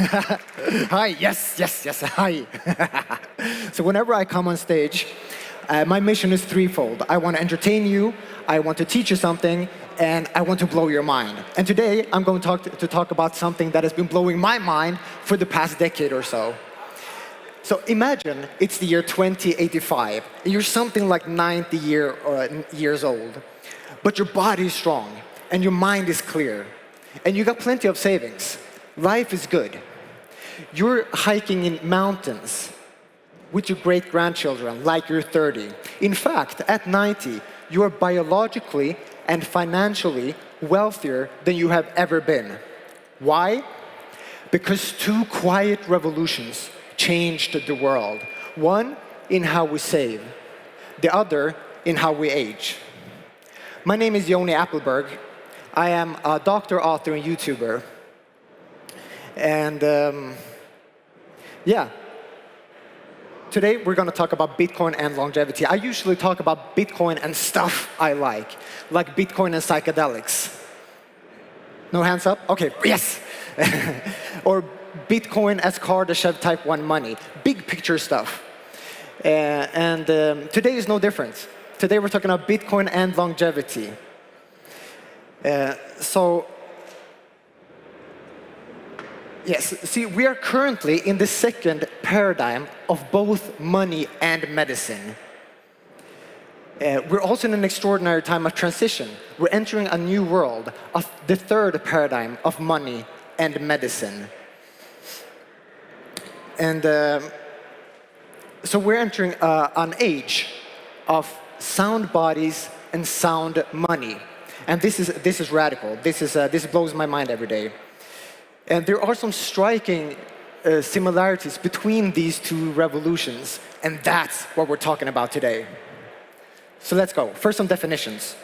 Hi, yes, hi. So whenever I come on stage, my mission is threefold. I want to entertain you, I want to teach you something, and I want to blow your mind. And today, I'm going to talk about something that has been blowing my mind for the past decade or so. So imagine it's the year 2085, and you're something like 90 years old, but your body is strong, and your mind is clear, and you got plenty of savings. Life is good. You're hiking in mountains with your great-grandchildren like you're 30. In fact, at 90, you are biologically and financially wealthier than you have ever been. Why? Because two quiet revolutions changed the world. One in how we save, the other in how we age. My name is Ioni Appelberg. I am a doctor, author, and YouTuber. And today we're going to talk about Bitcoin and longevity. I usually talk about Bitcoin and stuff I like Bitcoin and psychedelics. No hands up? Okay, yes. Or Bitcoin as Kardashev Type 1 money. Big picture stuff. Today is no different. Today we're talking about Bitcoin and longevity. Yes, see, we are currently in the second paradigm of both money and medicine. We're also in an extraordinary time of transition. We're entering a new world of the third paradigm of money and medicine. And so we're entering an age of sound bodies and sound money. And this is radical. This blows my mind every day. And there are some striking similarities between these two revolutions, and that's what we're talking about today. So let's go. First, some definitions.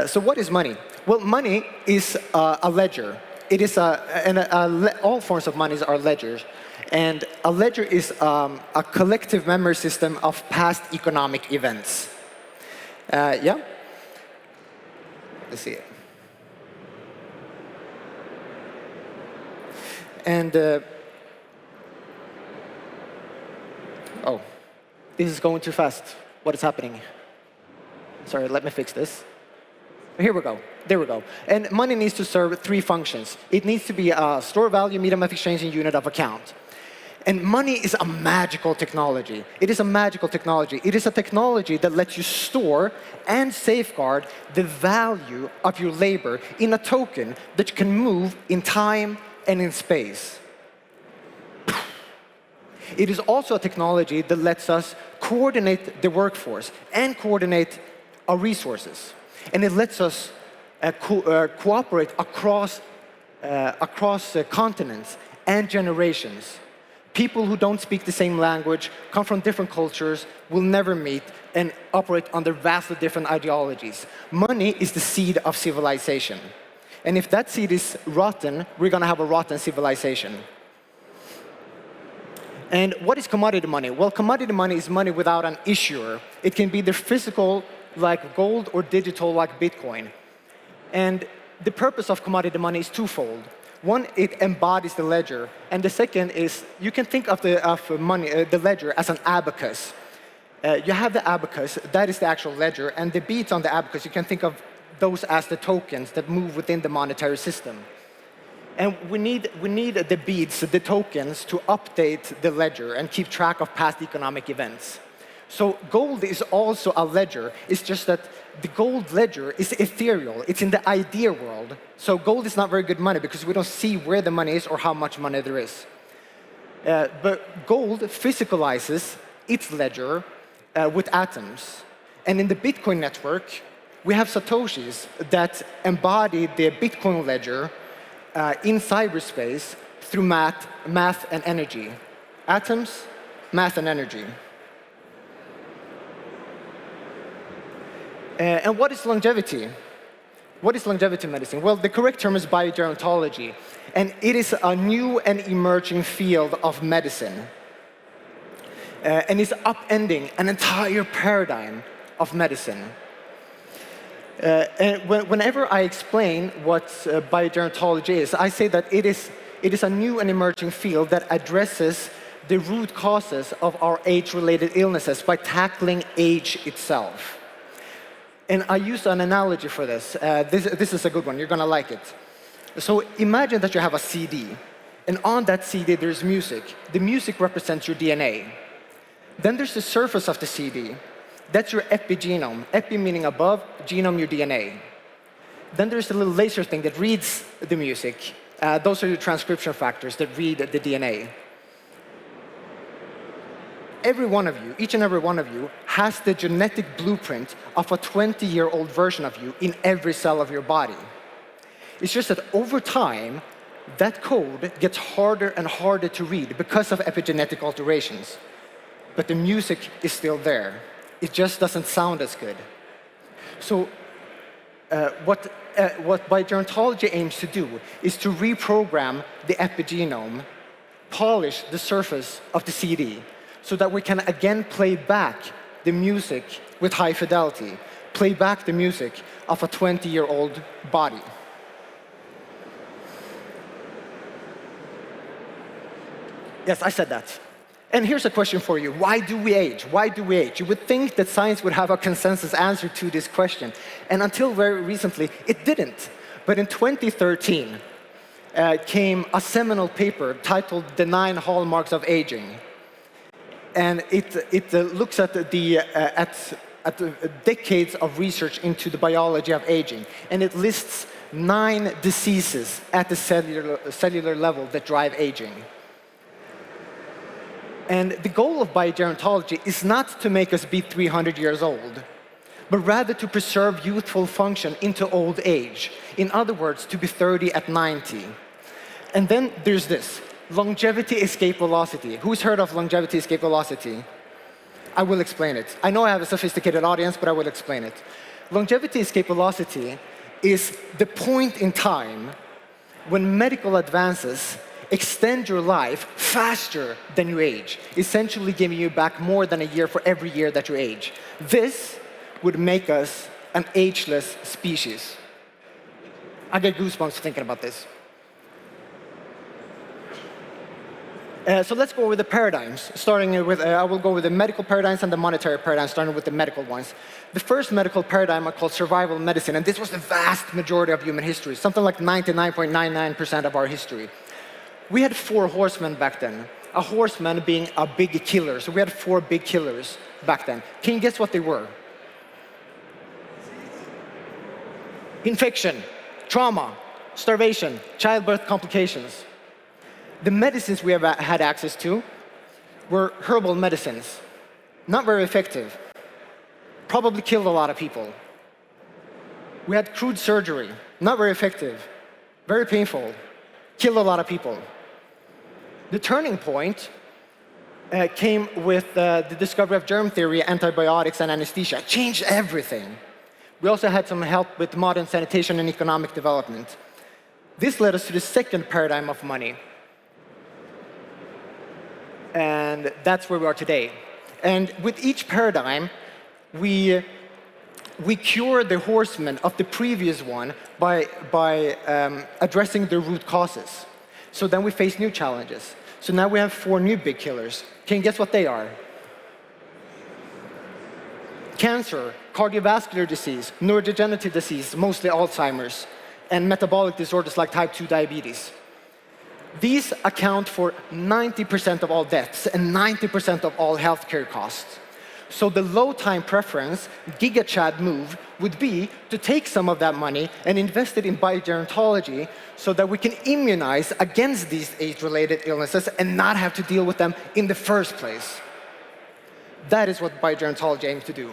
So what is money? Well, money is a ledger. It is all forms of money are ledgers. And a ledger is a collective memory system of past economic events. Yeah? Let's see it. And, oh, this is going too fast. What is happening? Sorry, let me fix this. Here we go. There we go. And money needs to serve three functions. It needs to be a store value, medium of exchange, and unit of account. And money is a magical technology. It is a magical technology. It is a technology that lets you store and safeguard the value of your labor in a token that can move in time and in space. It is also a technology that lets us coordinate the workforce and coordinate our resources. And it lets us cooperate across continents and generations. People who don't speak the same language, come from different cultures, will never meet and operate under vastly different ideologies. Money is the seed of civilization. And if that seed is rotten, we're going to have a rotten civilization. And what is commodity money? Well, commodity money is money without an issuer. It can be either physical, like gold, or digital, like Bitcoin. And the purpose of commodity money is twofold. One, it embodies the ledger. And the second is, you can think of the ledger as an abacus. You have the abacus, that is the actual ledger, and the beads on the abacus, you can think of those as the tokens that move within the monetary system. And we need the beads, the tokens, to update the ledger and keep track of past economic events. So gold is also a ledger. It's just that the gold ledger is ethereal. It's in the idea world. So gold is not very good money because we don't see where the money is or how much money there is. But gold physicalizes its ledger with atoms. And in the Bitcoin network, we have Satoshis that embody the Bitcoin ledger in cyberspace through math and energy. Atoms, math, and energy. And what is longevity? What is longevity medicine? Well, the correct term is biogerontology, and it is a new and emerging field of medicine. And is upending an entire paradigm of medicine. Whenever I explain what biogerontology is, I say that it is a new and emerging field that addresses the root causes of our age-related illnesses by tackling age itself. And I use an analogy for this. This is a good one. You're going to like it. So imagine that you have a CD, and on that CD there's music. The music represents your DNA. Then there's the surface of the CD. That's your epigenome. Epi meaning above, genome your DNA. Then there's a little laser thing that reads the music. Those are your transcription factors that read the DNA. Every one of you, each and every one of you, has the genetic blueprint of a 20-year-old version of you in every cell of your body. It's just that over time, that code gets harder and harder to read because of epigenetic alterations. But the music is still there. It just doesn't sound as good. So what biogerontology aims to do is to reprogram the epigenome, polish the surface of the CD, so that we can again play back the music with high fidelity, play back the music of a 20-year-old body. Yes, I said that. And here's a question for you. Why do we age? Why do we age? You would think that science would have a consensus answer to this question. And until very recently, it didn't. But in 2013 came a seminal paper titled The 9 Hallmarks of Aging. And it looks at the decades of research into the biology of aging. And it lists 9 diseases at the cellular level that drive aging. And the goal of biogerontology is not to make us be 300 years old, but rather to preserve youthful function into old age. In other words, to be 30 at 90. And then there's this, longevity escape velocity. Who's heard of longevity escape velocity? I will explain it. I know I have a sophisticated audience, but I will explain it. Longevity escape velocity is the point in time when medical advances extend your life faster than you age, essentially giving you back more than a year for every year that you age. This would make us an ageless species. I get goosebumps thinking about this. So let's go over the paradigms, starting with, I will go with the medical paradigms and the monetary paradigms, starting with the medical ones. The first medical paradigm are called survival medicine, and this was the vast majority of human history, something like 99.99% of our history. We had 4 horsemen back then. A horseman being a big killer. So we had 4 big killers back then. Can you guess what they were? Infection, trauma, starvation, childbirth complications. The medicines we have had access to were herbal medicines. Not very effective. Probably killed a lot of people. We had crude surgery. Not very effective. Very painful. Killed a lot of people. The turning point came with the discovery of germ theory, antibiotics, and anesthesia. It changed everything. We also had some help with modern sanitation and economic development. This led us to the second paradigm of money. And that's where we are today. And with each paradigm, we cure the horsemen of the previous one by addressing the root causes. So then we face new challenges. So now we have 4 new big killers. Can you guess what they are? Cancer, cardiovascular disease, neurodegenerative disease, mostly Alzheimer's, and metabolic disorders like type 2 diabetes. These account for 90% of all deaths and 90% of all healthcare costs. So the low time preference, GigaChad move, would be to take some of that money and invest it in biogerontology so that we can immunize against these age-related illnesses and not have to deal with them in the first place. That is what biogerontology aims to do.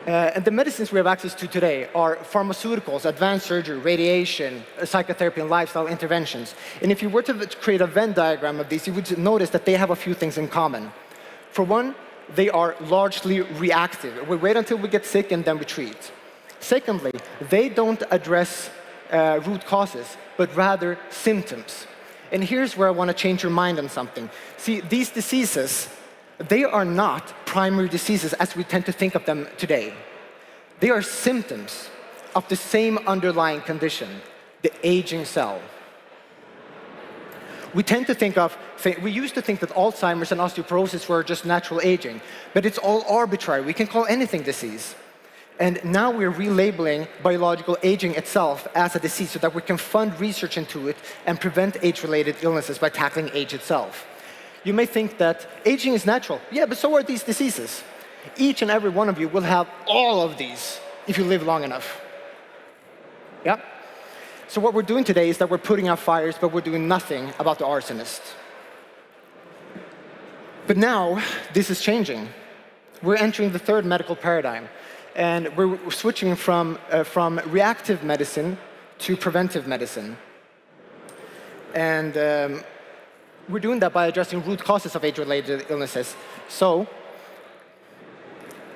And the medicines we have access to today are pharmaceuticals, advanced surgery, radiation, psychotherapy, and lifestyle interventions. And if you were to create a Venn diagram of these, you would notice that they have a few things in common. For one, they are largely reactive. We wait until we get sick and then we treat. Secondly, they don't address root causes, but rather symptoms. And here's where I want to change your mind on something. See, these diseases, they are not primary diseases as we tend to think of them today. They are symptoms of the same underlying condition, the aging cell. We tend to we used to think that Alzheimer's and osteoporosis were just natural aging, but it's all arbitrary. We can call anything disease. And now we're relabeling biological aging itself as a disease so that we can fund research into it and prevent age-related illnesses by tackling age itself. You may think that aging is natural. Yeah, but so are these diseases. Each and every one of you will have all of these if you live long enough. Yeah? So what we're doing today is that we're putting out fires, but we're doing nothing about the arsonist. But now, this is changing. We're entering the third medical paradigm, and we're switching from reactive medicine to preventive medicine. And we're doing that by addressing root causes of age-related illnesses. So,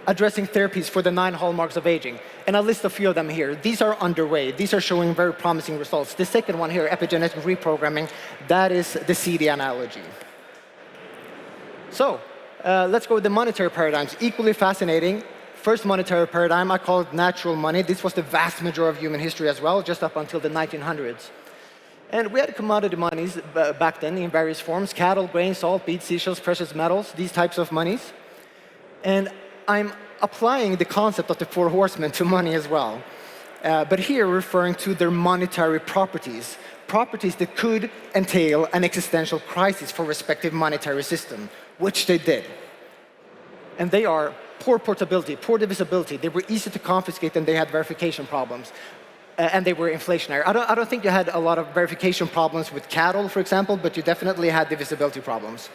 addressing therapies for the 9 hallmarks of aging. And I list a few of them here. These are underway. These are showing very promising results. The second one here, epigenetic reprogramming, that is the CD analogy. So, let's go with the monetary paradigms. Equally fascinating. First monetary paradigm, I call it natural money. This was the vast majority of human history as well, just up until the 1900s. And we had commodity monies back then in various forms: cattle, grain, salt, beads, seashells, precious metals, these types of monies. And I'm applying the concept of the 4 horsemen to money as well. But here referring to their monetary properties, properties that could entail an existential crisis for respective monetary system, which they did. And they are poor portability, poor divisibility. They were easy to confiscate and they had verification problems. And they were inflationary. I don't think you had a lot of verification problems with cattle, for example, but you definitely had divisibility problems.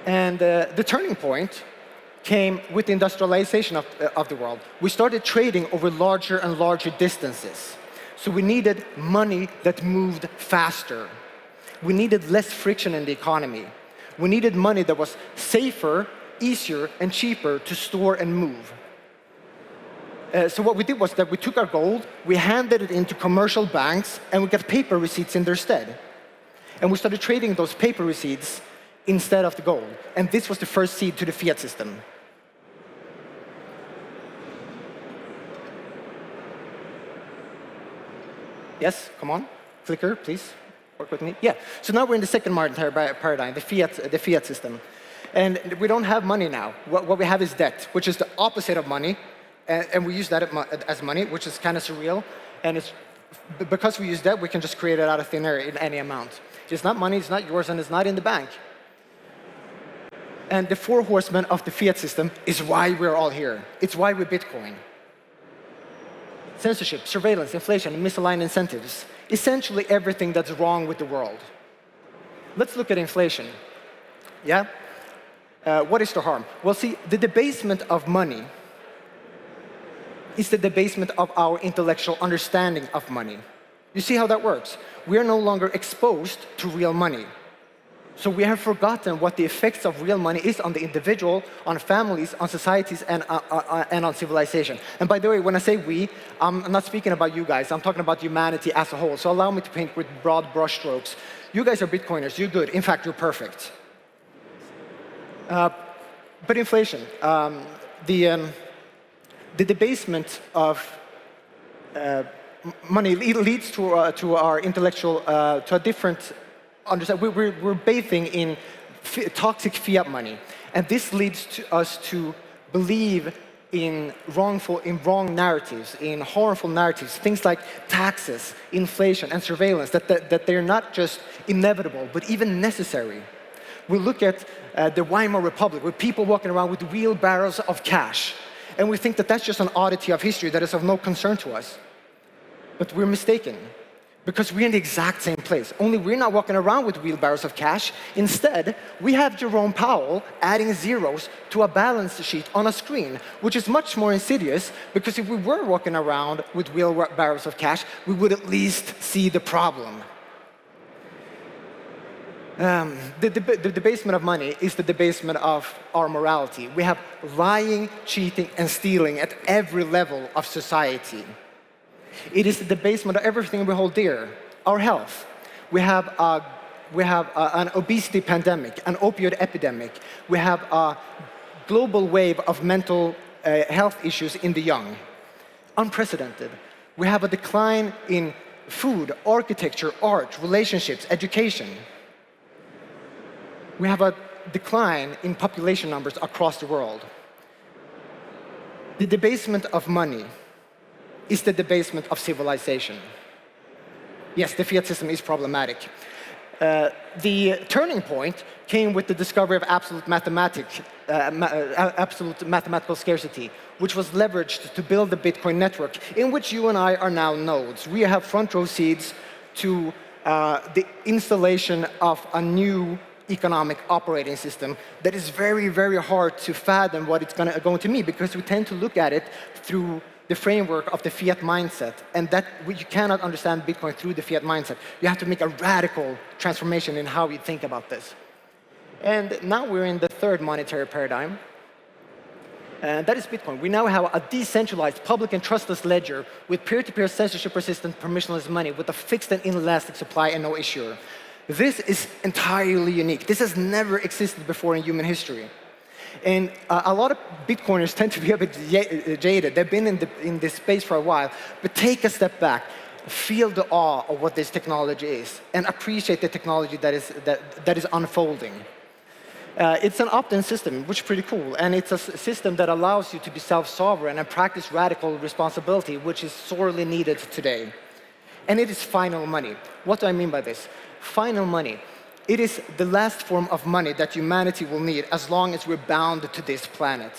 And the turning point came with the industrialization of the world. We started trading over larger and larger distances. So we needed money that moved faster. We needed less friction in the economy. We needed money that was safer, easier, and cheaper to store and move. So what we did was that we took our gold, we handed it into commercial banks, and we got paper receipts in their stead. And we started trading those paper receipts instead of the gold. And this was the first seed to the fiat system. Yes, come on, clicker, please, work with me. Yeah, so now we're in the second monetary paradigm, the fiat system. And we don't have money now. What we have is debt, which is the opposite of money. And we use that as money, which is kind of surreal. And it's because we use debt, we can just create it out of thin air in any amount. It's not money, it's not yours, and it's not in the bank. And the 4 horsemen of the fiat system is why we're all here. It's why we Bitcoin. Censorship, surveillance, inflation, and misaligned incentives. Essentially everything that's wrong with the world. Let's look at inflation. Yeah? What is the harm? Well, see, the debasement of money is the debasement of our intellectual understanding of money. You see how that works? We are no longer exposed to real money. So we have forgotten what the effects of real money is on the individual, on families, on societies, and on civilization. And by the way, when I say we, I'm not speaking about you guys. I'm talking about humanity as a whole. So allow me to paint with broad brushstrokes. You guys are Bitcoiners. You're good. In fact, you're perfect. But inflation, the debasement of money leads to our intellectual, to a different understanding. We're bathing in toxic fiat money. And this leads to us to believe in wrong narratives, in harmful narratives, things like taxes, inflation, and surveillance, that they're not just inevitable, but even necessary. We look at the Weimar Republic, with people walking around with wheelbarrows of cash. And we think that that's just an oddity of history that is of no concern to us. But we're mistaken, because we're in the exact same place. Only we're not walking around with wheelbarrows of cash. Instead, we have Jerome Powell adding zeros to a balance sheet on a screen, which is much more insidious, because if we were walking around with wheelbarrows of cash, we would at least see the problem. The debasement of money is the debasement of our morality. We have lying, cheating, and stealing at every level of society. It is the debasement of everything we hold dear. Our health. We have an obesity pandemic, an opioid epidemic. We have a global wave of mental health issues in the young. Unprecedented. We have a decline in food, architecture, art, relationships, education. We have a decline in population numbers across the world. The debasement of money is the debasement of civilization. Yes, the fiat system is problematic. The turning point came with the discovery of absolute mathematical scarcity, which was leveraged to build the Bitcoin network, in which you and I are now nodes. We have front row seats to the installation of a new economic operating system that is very, very hard to fathom what it's going to mean, because we tend to look at it through the framework of the fiat mindset, and that you cannot understand Bitcoin through the fiat mindset. You have to make a radical transformation in how we think about this. And now we're in the third monetary paradigm, and that is Bitcoin. We now have a decentralized, public and trustless ledger with peer-to-peer censorship-resistant, permissionless money with a fixed and inelastic supply and no issuer. This is entirely unique. This has never existed before in human history. And a lot of Bitcoiners tend to be a bit jaded. They've been in this space for a while. But take a step back, feel the awe of what this technology is, and appreciate the technology that is unfolding. It's an opt-in system, which is pretty cool. And it's a system that allows you to be self-sovereign and practice radical responsibility, which is sorely needed today. And it is final money. What do I mean by this? Final money. It is the last form of money that humanity will need as long as we're bound to this planet.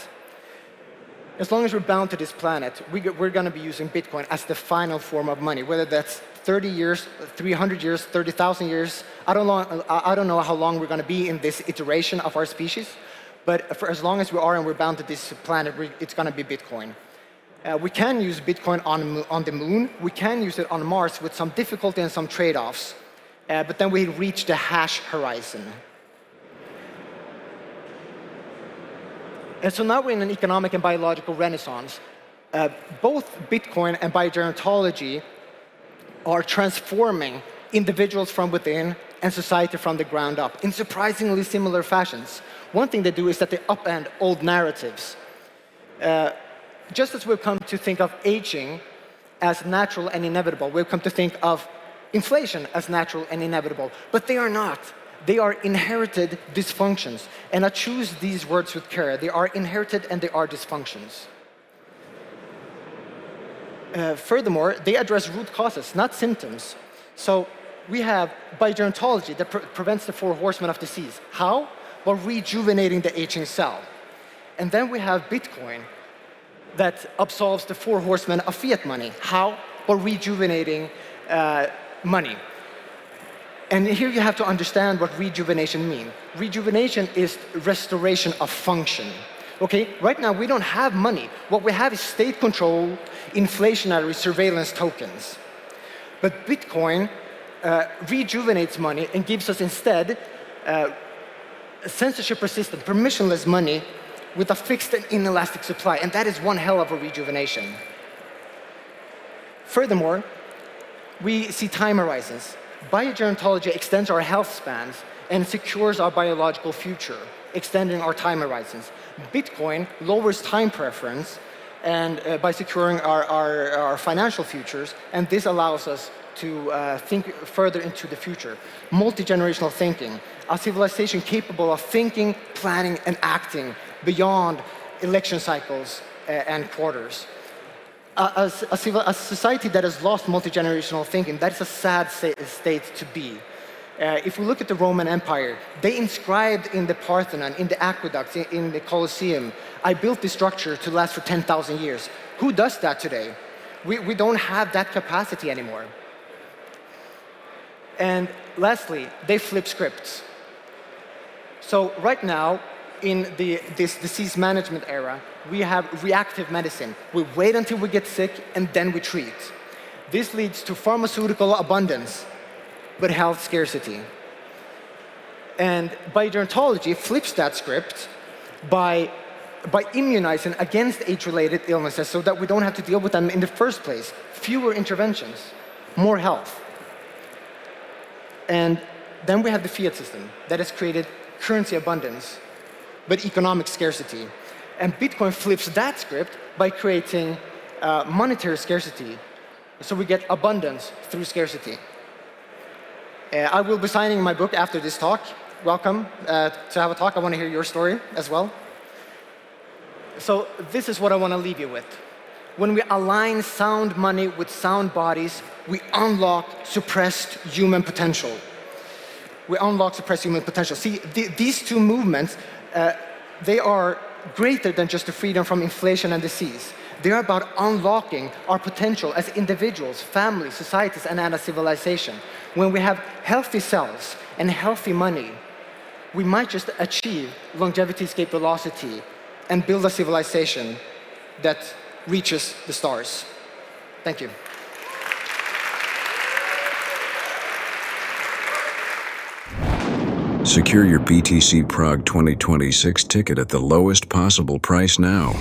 As long as we're bound to this planet, we're going to be using Bitcoin as the final form of money, whether that's 30 years, 300 years, 30,000 years. I don't know how long we're going to be in this iteration of our species, but for as long as we are and we're bound to this planet, it's going to be Bitcoin. We can use Bitcoin on the moon. We can use it on Mars with some difficulty and some trade-offs. But then we reach the hash horizon. And so now we're in an economic and biological renaissance. Both Bitcoin and biogerontology are transforming individuals from within and society from the ground up in surprisingly similar fashions. One thing they do is that they upend old narratives. Just as we've come to think of aging as natural and inevitable, we've come to think of inflation as natural and inevitable, but they are not. They are inherited dysfunctions. And I choose these words with care. They are inherited and they are dysfunctions. Furthermore, they address root causes, not symptoms. So we have biogerontology that prevents the four horsemen of disease. How? By rejuvenating the aging cell. And then we have Bitcoin that absolves the four horsemen of fiat money. How? By rejuvenating money. And here you have to understand what rejuvenation means. Rejuvenation is restoration of function. Okay, right now we don't have money. What we have is state-controlled, inflationary surveillance tokens. But Bitcoin rejuvenates money and gives us instead censorship-resistant, permissionless money with a fixed and inelastic supply. And that is one hell of a rejuvenation. Furthermore, we see time horizons. Biogerontology extends our health spans and secures our biological future, extending our time horizons. Bitcoin lowers time preference and by securing our financial futures, and this allows us to think further into the future. Multi-generational thinking, a civilization capable of thinking, planning, and acting beyond election cycles and quarters. A society that has lost multi-generational thinking, that is a sad state to be. If we look at the Roman Empire, they inscribed in the Parthenon, in the aqueducts, in the Colosseum, I built this structure to last for 10,000 years. Who does that today? We don't have that capacity anymore. And lastly, they flip scripts. So right now, in this disease management era, we have reactive medicine. We wait until we get sick and then we treat. This leads to pharmaceutical abundance, but health scarcity. And biogerontology flips that script by immunizing against age-related illnesses so that we don't have to deal with them in the first place. Fewer interventions, more health. And then we have the fiat system that has created currency abundance, but economic scarcity. And Bitcoin flips that script by creating monetary scarcity. So we get abundance through scarcity. I will be signing my book after this talk. Welcome to have a talk. I want to hear your story as well. So this is what I want to leave you with. When we align sound money with sound bodies, we unlock suppressed human potential. We unlock suppressed human potential. See, these two movements, they are greater than just the freedom from inflation and disease. They're about unlocking our potential as individuals, families, societies, and as a civilization. When we have healthy cells and healthy money, we might just achieve longevity, escape velocity, and build a civilization that reaches the stars. Thank you. Secure your BTC Prague 2026 ticket at the lowest possible price now.